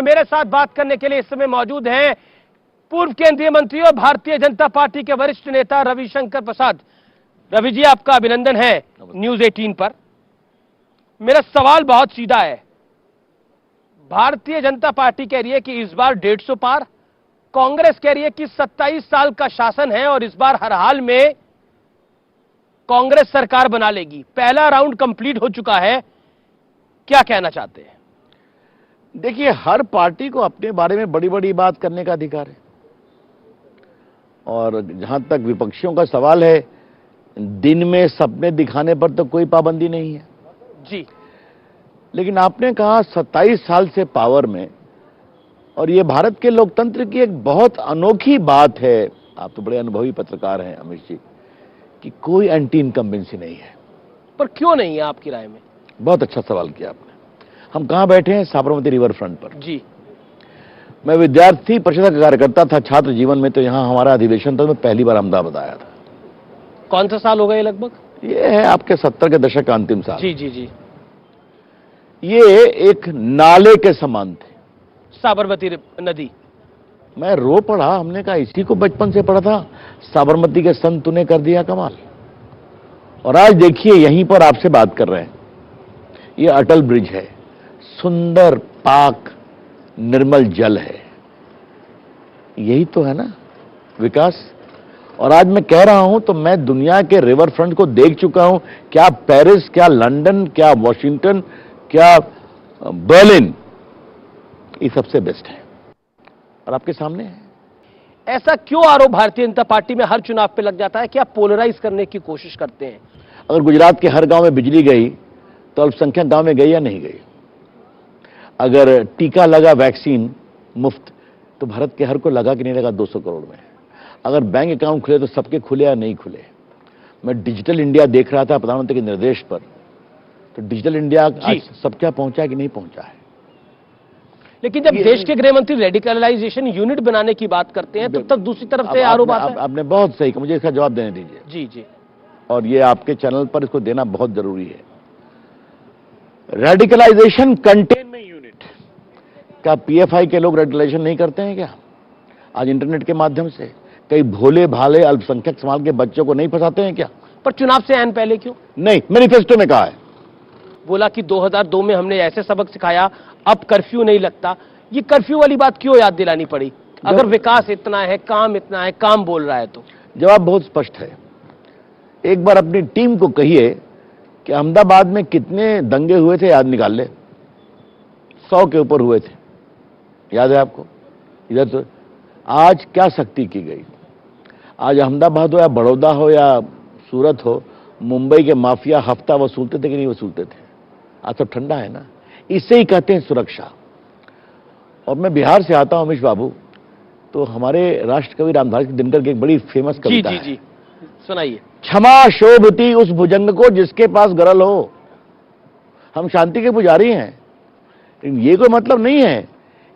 मेरे साथ बात करने के लिए इस समय मौजूद हैं पूर्व केंद्रीय मंत्री और भारतीय जनता पार्टी के वरिष्ठ नेता रविशंकर प्रसाद। रवि जी, आपका अभिनंदन है न्यूज 18 पर। मेरा सवाल बहुत सीधा है। भारतीय जनता पार्टी कह रही है कि इस बार 150 पार, कांग्रेस कह रही है कि 27 साल का शासन है और इस बार हर हाल में कांग्रेस सरकार बना लेगी। पहला राउंड कंप्लीट हो चुका है, क्या कहना चाहते हैं? देखिए, हर पार्टी को अपने बारे में बड़ी बड़ी बात करने का अधिकार है, और जहां तक विपक्षियों का सवाल है, दिन में सपने दिखाने पर तो कोई पाबंदी नहीं है जी। लेकिन आपने कहा 27 साल से पावर में, और ये भारत के लोकतंत्र की एक बहुत अनोखी बात है। आप तो बड़े अनुभवी पत्रकार हैं अमित जी, कि कोई एंटी इनकम्बेंसी नहीं है। पर क्यों नहीं है आपकी राय में? बहुत अच्छा सवाल किया आपने। हम कहां बैठे हैं? साबरमती रिवर फ्रंट पर जी। मैं विद्यार्थी परिषद का कार्यकर्ता था छात्र जीवन में, तो यहां हमारा अधिवेशन था। मैं पहली बार अहमदाबाद आया था। कौन सा साल हो गए लगभग? ये है आपके 70 के दशक का अंतिम साल। जी जी जी। ये एक नाले के समान थे, साबरमती नदी। मैं रो पड़ा। हमने कहा इसी को बचपन से पढ़ा था, साबरमती के संत तूने कर दिया कमाल। और आज देखिए, यहीं पर आपसे बात कर रहे हैं। ये अटल ब्रिज है, सुंदर पाक निर्मल जल है। यही तो है ना विकास। और आज मैं कह रहा हूं तो मैं दुनिया के रिवर फ्रंट को देख चुका हूं। क्या पेरिस, क्या लंदन, क्या वॉशिंगटन, क्या बर्लिन, ये सबसे बेस्ट है और आपके सामने है। ऐसा क्यों आरोप भारतीय जनता पार्टी में हर चुनाव पे लग जाता है कि आप पोलराइज करने की कोशिश करते हैं? अगर गुजरात के हर गांव में बिजली गई तो अल्पसंख्यक गांव में गई या नहीं गई? अगर टीका लगा, वैक्सीन मुफ्त, तो भारत के हर को लगा कि नहीं लगा 200 करोड़ में? अगर बैंक अकाउंट खुले तो सबके खुले या नहीं खुले? मैं डिजिटल इंडिया देख रहा था प्रधानमंत्री के निर्देश पर, तो डिजिटल इंडिया आज सब क्या पहुंचा है कि नहीं पहुंचा है? लेकिन जब देश के गृह मंत्री रेडिकलाइजेशन यूनिट बनाने की बात करते हैं तो तब दूसरी तरफ से आरोप आता है। आपने बहुत सही कहा, मुझे इसका जवाब देने दीजिए। जी जी। और ये आपके चैनल पर इसको देना बहुत जरूरी है। रेडिकलाइजेशन कंटेनमेंट यूनिट का पीएफआई के लोग रेडिकलाइजेशन नहीं करते हैं क्या? आज इंटरनेट के माध्यम से कई भोले भाले अल्पसंख्यक समाज के बच्चों को नहीं फंसाते हैं क्या? पर चुनाव से आने पहले क्यों नहीं? मैनिफेस्टो में कहा है, बोला कि 2002 में हमने ऐसे सबक सिखाया, अब कर्फ्यू नहीं लगता। ये कर्फ्यू वाली बात क्यों याद दिलानी पड़ी? अगर विकास इतना है, काम इतना है, काम बोल रहा है तो? जवाब बहुत स्पष्ट है। एक बार अपनी टीम को कहिए कि अहमदाबाद में कितने दंगे हुए थे, याद निकाल ले। 100 के ऊपर हुए थे, याद है आपको? इधर तो आज क्या सख्ती की गई। आज अहमदाबाद हो या बड़ौदा हो या सूरत हो, मुंबई के माफिया हफ्ता वसूलते थे कि नहीं वसूलते थे? आज सब ठंडा है ना। इसे ही कहते हैं सुरक्षा। और मैं बिहार से आता हूं अमीश बाबू, तो हमारे राष्ट्रकवि रामधारी दिनकर की एक बड़ी फेमस कविता है। जी, सुनाइए। क्षमा शोभती उस भुजंग को जिसके पास गरल हो। हम शांति के पुजारी हैं, लेकिन ये कोई मतलब नहीं है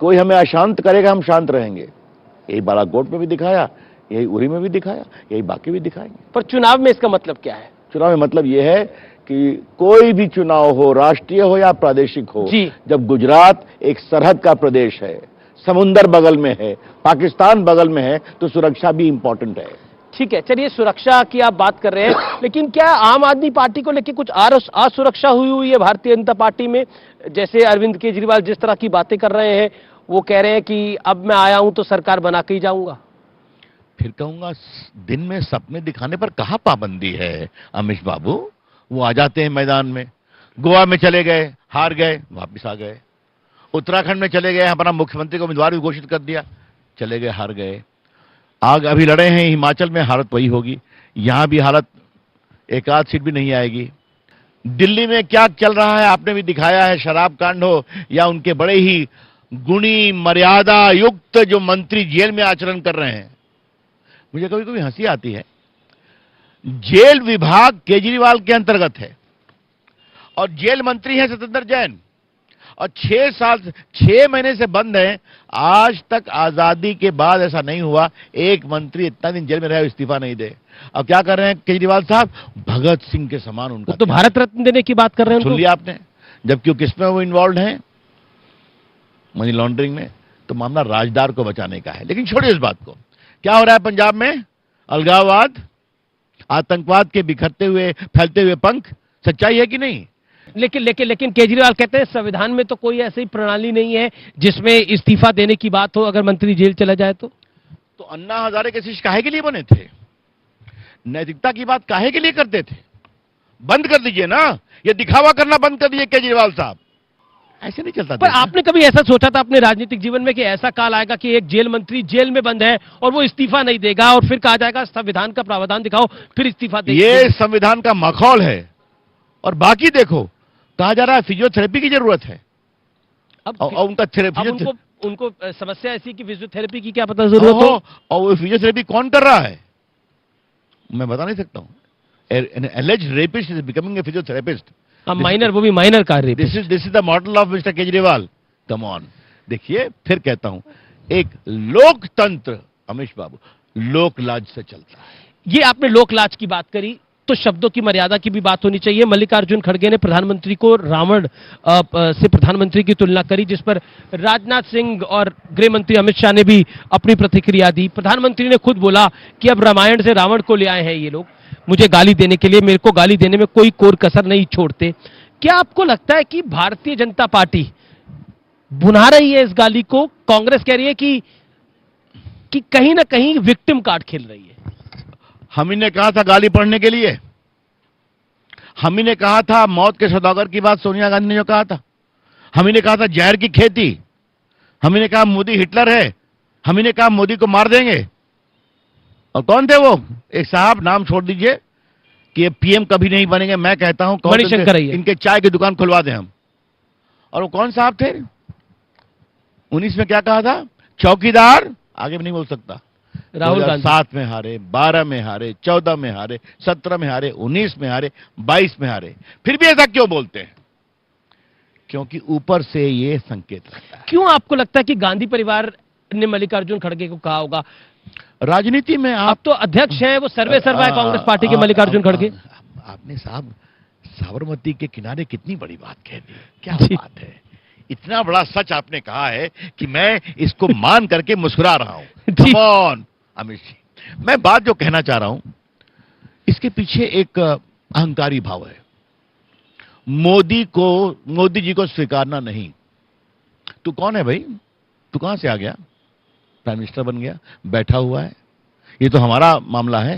कोई हमें अशांत करेगा हम शांत रहेंगे। यही बालाकोट में भी दिखाया, यही उरी में भी दिखाया, यही बाकी भी दिखाएंगे। पर चुनाव में इसका मतलब क्या है? चुनाव में मतलब यह है कि कोई भी चुनाव हो, राष्ट्रीय हो या प्रादेशिक हो, जब गुजरात एक सरहद का प्रदेश है, समुंदर बगल में है, पाकिस्तान बगल में है, तो सुरक्षा भी इंपॉर्टेंट है। ठीक है, चलिए सुरक्षा की आप बात कर रहे हैं, लेकिन क्या आम आदमी पार्टी को लेकर कुछ असुरक्षा हुई है भारतीय जनता पार्टी में? जैसे अरविंद केजरीवाल जिस तरह की बातें कर रहे हैं, वो कह रहे हैं कि अब मैं आया हूं तो सरकार बना के ही जाऊंगा। फिर कहूंगा, दिन में सपने दिखाने पर कहां पाबंदी है अमीश बाबू? वो आ जाते हैं मैदान में। गोवा में चले गए, हार गए, वापस आ गए। उत्तराखंड में चले गए, हमारा मुख्यमंत्री को उम्मीदवार भी घोषित कर दिया, चले गए, हार गए। आग अभी लड़े हैं हिमाचल में, हालत वही होगी। यहां भी हालत, एक आध सीट भी नहीं आएगी। दिल्ली में क्या चल रहा है आपने भी दिखाया है, शराब कांड हो या उनके बड़े ही गुणी मर्यादा युक्त जो मंत्री जेल में आचरण कर रहे हैं। मुझे कभी कभी हंसी आती है। जेल विभाग केजरीवाल के अंतर्गत है और जेल मंत्री है सत्येंद्र जैन, और 6 महीने से बंद है। आज तक आजादी के बाद ऐसा नहीं हुआ एक मंत्री इतना दिन जेल में रहे इस्तीफा नहीं दे। अब क्या कर रहे हैं केजरीवाल साहब? भगत सिंह के समान उनका तो भारत रत्न देने की बात कर रहे हैं। सुन लिया आपने? जबकि किसमें वो इन्वॉल्व हैं? मनी लॉन्ड्रिंग में, तो मामला राजदार को बचाने का है। लेकिन छोड़िए इस बात को, क्या हो रहा है पंजाब में? अलगाववाद, आतंकवाद के बिखरते हुए फैलते हुए पंख, सच्चाई है कि नहीं? लेकिन केजरीवाल कहते हैं संविधान में तो कोई ऐसी प्रणाली नहीं है जिसमें इस्तीफा देने की बात हो अगर मंत्री जेल चला जाए तो अन्ना हजारे के शिष्य काहे के लिए बने थे? नैतिकता की बात काहे के लिए करते थे? बंद कर दीजिए ना, ये दिखावा करना बंद कर दीजिए केजरीवाल साहब, ऐसे नहीं चलता। पर आपने कभी ऐसा सोचा था अपने राजनीतिक जीवन में कि ऐसा काल आएगा कि एक जेल मंत्री जेल में बंद है और वो इस्तीफा नहीं देगा और फिर कहा जाएगा संविधान का प्रावधान दिखाओ फिर इस्तीफा देगा? ये संविधान का मखौल है। और बाकी देखो, कहा जा रहा है फिजियोथेरेपी की जरूरत है। अब उनका उनको समस्या ऐसी कि फिजियोथेरेपी की क्या पता जरूरत हो, और वो फिजियोथेरेपी कौन कर रहा है मैं बता नहीं सकता हूं। An alleged rapist is becoming a physiotherapist. Minor, वो भी माइनर कार्य। This is the model of mister Kejriwal. Come on. देखिए, फिर कहता हूं, एक लोकतंत्र अमीश बाबू लोकलाज से चलता है। ये आपने लोकलाज की बात करी तो शब्दों की मर्यादा की भी बात होनी चाहिए। मल्लिकार्जुन खड़गे ने प्रधानमंत्री को रावण से प्रधानमंत्री की तुलना करी, जिस पर राजनाथ सिंह और गृह मंत्री अमित शाह ने भी अपनी प्रतिक्रिया दी। प्रधानमंत्री ने खुद बोला कि अब रामायण से रावण को ले आए हैं ये लोग मुझे गाली देने के लिए, मेरे को गाली देने में कोई कोर कसर नहीं छोड़ते। क्या आपको लगता है कि भारतीय जनता पार्टी बुना रही है इस गाली को? कांग्रेस कह रही है कि कहीं ना कहीं विक्टिम कार्ड खेल रही है। हम ही ने कहा था गाली पढ़ने के लिए, हम ही ने कहा था मौत के सौदागर की बात सोनिया गांधी ने जो कहा था, हम ही ने कहा था जहर की खेती, हम ही ने कहा मोदी हिटलर है, हम ही ने कहा मोदी को मार देंगे। और कौन थे वो? एक साहब, नाम छोड़ दीजिए, कि ये पीएम कभी नहीं बनेंगे। मैं कहता हूं मणिशंकर, इनके चाय की दुकान खुलवा दें हम। और वो कौन साहब थे? 19 में क्या कहा था? चौकीदार, आगे भी नहीं बोल सकता। राहुल गांधी। 7 में हारे, 12 में हारे, 14 में हारे, 17 में हारे, 19 में हारे, 22 में हारे। फिर भी ऐसा क्यों बोलते हैं? क्योंकि ऊपर से ये संकेत लगता है। क्यों आपको लगता है कि गांधी परिवार ने मल्लिकार्जुन खड़गे को कहा होगा? राजनीति में आप तो अध्यक्ष हैं, वो सर्वे सर्वा है कांग्रेस पार्टी के मल्लिकार्जुन खड़गे। आपने साहब साबरमती के किनारे कितनी बड़ी बात कह दी, क्या बात है। इतना बड़ा सच आपने कहा है कि मैं इसको मान करके मुस्कुरा रहा हूं। कम ऑन अमित जी, मैं बात जो कहना चाह रहा हूं, इसके पीछे एक अहंकारी भाव है। मोदी जी को स्वीकारना नहीं। तू कौन है भाई? तू कहां से आ गया? प्राइम मिनिस्टर बन गया, बैठा हुआ है। ये तो हमारा मामला है,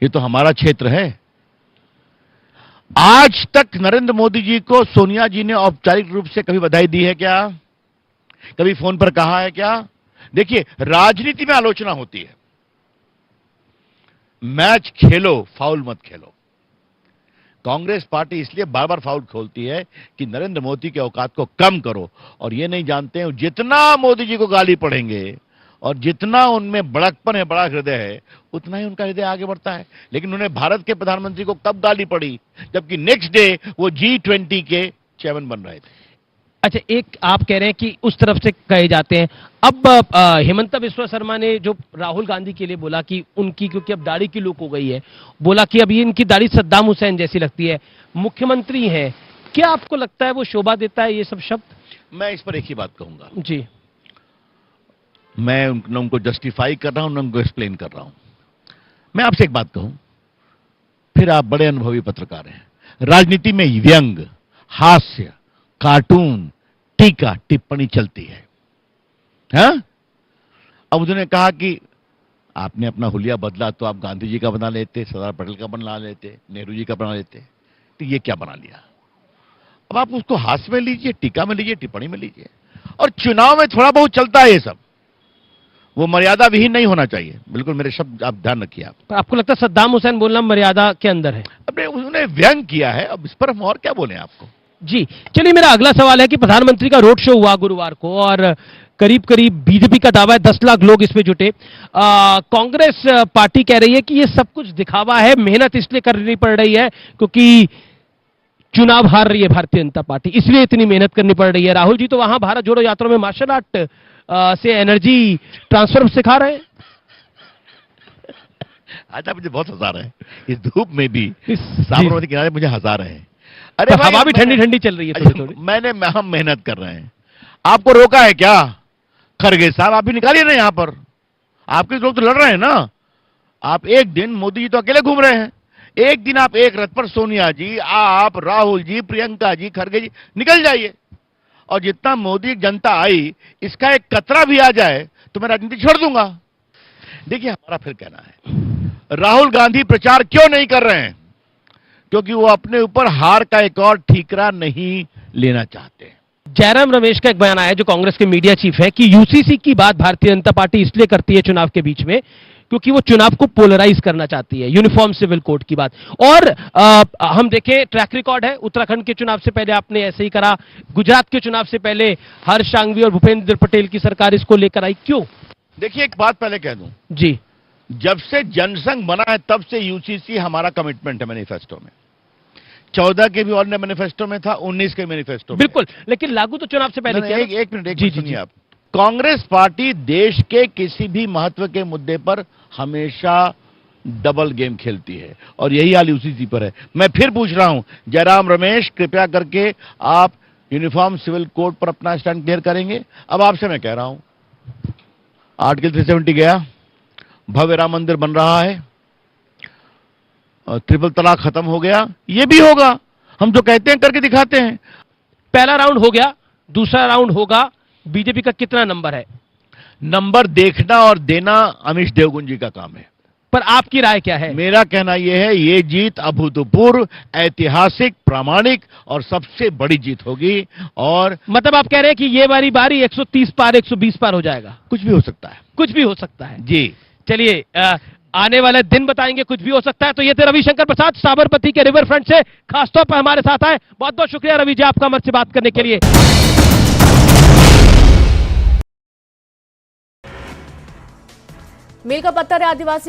ये तो हमारा क्षेत्र है। आज तक नरेंद्र मोदी जी को सोनिया जी ने औपचारिक रूप से कभी बधाई दी है क्या? कभी फोन पर कहा है क्या? देखिए, राजनीति में आलोचना होती है। मैच खेलो, फाउल मत खेलो। कांग्रेस पार्टी इसलिए बार बार फाउल खोलती है कि नरेंद्र मोदी के औकात को कम करो, और ये नहीं जानते हैं जितना मोदी जी को गाली पड़ेंगे और जितना उनमें बड़कपन है, बड़ा हृदय है, उतना ही उनका हृदय आगे बढ़ता है। लेकिन उन्हें भारत के प्रधानमंत्री को कब गाली पड़ी? जबकि नेक्स्ट डे वो G20 के चेयरमैन बन रहे थे। अच्छा, एक आप कह रहे हैं कि उस तरफ से कहे जाते हैं। अब हेमंता बिस्वा शर्मा ने जो राहुल गांधी के लिए बोला कि उनकी, क्योंकि अब दाढ़ी की लुक हो गई है, बोला कि अब ये इनकी दाढ़ी सद्दाम हुसैन जैसी लगती है, मुख्यमंत्री हैं। क्या आपको लगता है वो शोभा देता है ये सब शब्द? मैं इस पर एक ही बात कहूंगा जी। मैं उनको जस्टिफाई कर रहा हूं, उनको एक्सप्लेन कर रहा हूं। मैं आपसे एक बात कहूं, फिर आप बड़े अनुभवी पत्रकार हैं। राजनीति में व्यंग, हास्य, कार्टून, टीका टिप्पणी चलती है। हाँ? अब उन्होंने कहा कि आपने अपना हुलिया बदला तो आप गांधी जी का बना लेते, सरदार पटेल का बना लेते, नेहरू जी का बना लेते, तो ये क्या बना लिया? अब आप उसको हास्य में लीजिए, टीका में लीजिए, टिप्पणी में लीजिए। और चुनाव में थोड़ा बहुत चलता है ये सब, वो मर्यादा विहीन नहीं होना चाहिए। बिल्कुल मेरे शब्द आप ध्यान रखिए। आपको लगता है सद्दाम हुसैन बोलना मर्यादा के अंदर है? अब उन्होंने व्यंग किया है, अब इस पर हम और क्या बोले आपको। जी चलिए, मेरा अगला सवाल है कि प्रधानमंत्री का रोड शो हुआ गुरुवार को और करीब करीब बीजेपी का दावा है 10 लाख लोग इसमें जुटे। कांग्रेस पार्टी कह रही है कि ये सब कुछ दिखावा है, मेहनत इसलिए करनी पड़ रही है क्योंकि चुनाव हार रही है भारतीय जनता पार्टी, इसलिए इतनी मेहनत करनी पड़ रही है। राहुल जी तो वहां भारत जोड़ो यात्रा में मार्शल आर्ट से एनर्जी ट्रांसफर सिखा रहे हैं। आज आप मुझे बहुत हंसा रहे हैं, इस धूप में भी साबरमती किनारे मुझे हंसा रहे हैं। अरे हवा भी ठंडी ठंडी चल रही है थोड़ी थोड़ी। हम मेहनत कर रहे हैं। आपको रोका है क्या? खरगे साहब, आप भी निकालिए ना यहां पर, आपके लोग तो लड़ रहे हैं ना। आप एक दिन, मोदी जी तो अकेले घूम रहे हैं, एक दिन आप एक रथ पर सोनिया जी, आप, राहुल जी, प्रियंका जी, खरगे जी, निकल जाइए। और जितना मोदी जनता आई, इसका एक कतरा भी आ जाए तो मैं राजनीति छोड़ दूंगा। देखिए, हमारा फिर कहना है, राहुल गांधी प्रचार क्यों नहीं कर रहे हैं? क्योंकि वो अपने ऊपर हार का एक और ठीकरा नहीं लेना चाहते। जयराम रमेश का एक बयान आया, जो कांग्रेस के मीडिया चीफ है, कि यूसीसी की बात भारतीय जनता पार्टी इसलिए करती है चुनाव के बीच में क्योंकि वो चुनाव को पोलराइज करना चाहती है, यूनिफॉर्म सिविल कोड की बात। और हम देखें, ट्रैक रिकॉर्ड है, उत्तराखंड के चुनाव से पहले आपने ऐसे ही करा, गुजरात के चुनाव से पहले हर्ष सांघवी और भूपेंद्र पटेल की सरकार इसको लेकर आई, क्यों? देखिए, एक बात पहले कह दूं जी, जब से जनसंघ बना है तब से यूसीसी हमारा कमिटमेंट है मैनिफेस्टो में। 14 के भी और मैनिफेस्टो में था, 19 के मैनिफेस्टो में। बिल्कुल, लेकिन लागू तो चुनाव से पहले किया। एक मिनट सुनिए आप। कांग्रेस पार्टी देश के किसी भी महत्व के मुद्दे पर हमेशा डबल गेम खेलती है, और यही हाल यूसीसी पर है। मैं फिर पूछ रहा हूं, जयराम रमेश, कृपया करके आप यूनिफॉर्म सिविल कोड पर अपना स्टैंड क्लियर करेंगे? अब आपसे मैं कह रहा हूं, आर्टिकल 370 गया, भव्य राम मंदिर बन रहा है, ट्रिपल तलाक खत्म हो गया, ये भी होगा। हम जो कहते हैं करके दिखाते हैं। पहला राउंड हो गया, दूसरा राउंड होगा। बीजेपी का कितना नंबर है? नंबर देखना और देना अमीश देवगुन जी का काम है। पर आपकी राय क्या है? मेरा कहना यह है, ये जीत अभूतपूर्व, ऐतिहासिक, प्रामाणिक और सबसे बड़ी जीत होगी। और मतलब आप कह रहे हैं कि ये वाली बारी 130 पार 120 पार हो जाएगा? कुछ भी हो सकता है। कुछ भी हो सकता है जी। चलिए, आने वाले दिन बताएंगे, कुछ भी हो सकता है। तो ये थे रविशंकर प्रसाद, साबरमती के रिवर फ्रंट से खासतौर पर हमारे साथ आए। बहुत बहुत शुक्रिया रवि जी, आपका हमारे से बात करने के लिए। मील का पत्थर है आदिवासी